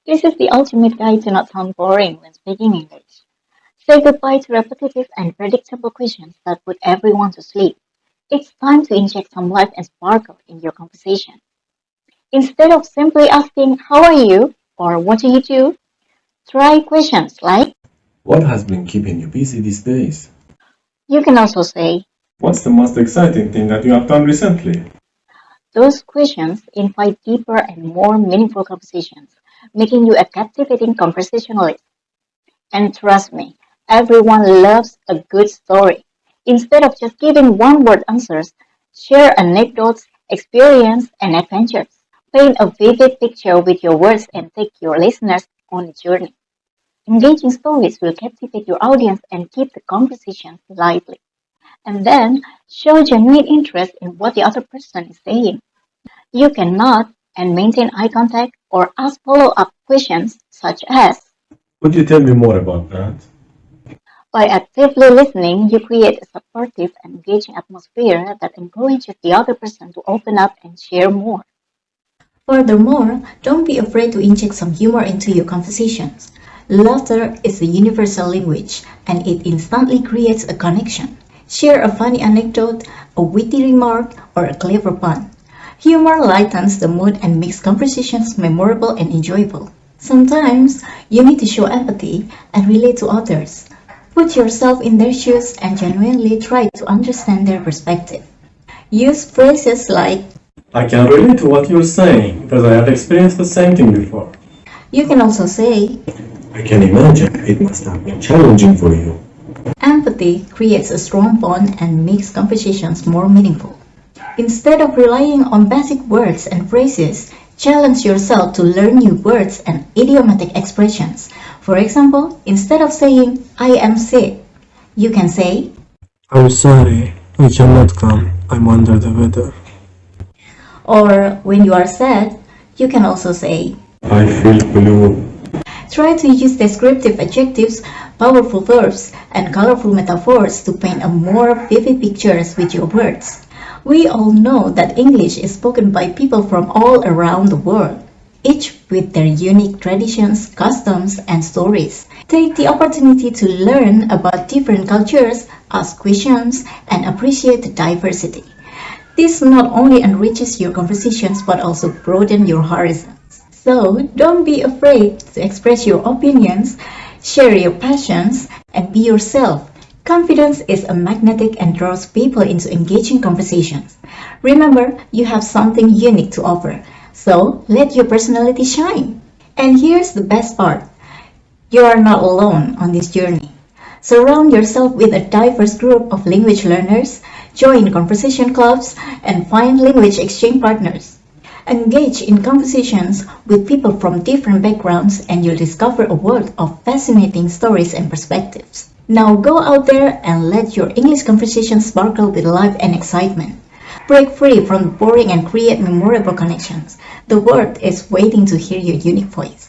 This is the ultimate guide to not sound boring when speaking English. Say goodbye to repetitive and predictable questions that put everyone to sleep. It's time to inject some life and sparkle in your conversation. Instead of simply asking, "How are you?" or "What do you do?" try questions like, What has been keeping you busy these days? you can also say, What's the most exciting thing that you have done recently? those questions invite deeper and more meaningful conversations, making you a captivating conversationalist. And trust me, everyone loves a good story. Instead of just giving one word answers, share anecdotes, experience, and adventures. Paint a vivid picture with your words and take your listeners on a journey. Engaging stories will captivate your audience and keep the conversation lively. And then show genuine interest in what the other person is saying. You can nod and maintain eye contact or ask follow up questions such as, Could you tell me more about that? by actively listening, you create a supportive and engaging atmosphere that encourages the other person to open up and share more. Furthermore, don't be afraid to inject some humor into your conversations. Laughter is a universal language, and it instantly creates a connection. Share a funny anecdote, a witty remark, or a clever pun. Humor lightens the mood and makes conversations memorable and enjoyable. Sometimes you need to show empathy and relate to others. Put yourself in their shoes and genuinely try to understand their perspective. Use phrases like, I can relate to what you're saying because I have experienced the same thing before. you can also say, I can imagine it must have been challenging for you. empathy creates a strong bond and makes conversations more meaningful. Instead of relying on basic words and phrases, challenge yourself to learn new words and idiomatic expressions. For example, instead of saying, I am sick, you can say, I'm sorry, I cannot come. I'm under the weather. or when you are sad, you can also say, I feel blue. try to use descriptive adjectives, powerful verbs, and colorful metaphors to paint a more vivid pictures with your words. We all know that English is spoken by people from all around the world, each with their unique traditions, customs, and stories. Take the opportunity to learn about different cultures, ask questions, and appreciate the diversity. This not only enriches your conversations but also broadens your horizons. So don't be afraid to express your opinions, share your passions, and be yourself. Confidence is a magnetic and draws people into engaging conversations. Remember, you have something unique to offer, so let your personality shine. And here's the best part. You are not alone on this journey. Surround yourself with a diverse group of language learners, join conversation clubs, and find language exchange partners. Engage in conversations with people from different backgrounds and you'll discover a world of fascinating stories and perspectives. Now go out there and let your English conversation sparkle with life and excitement. Break free from the boring and create memorable connections. The world is waiting to hear your unique voice.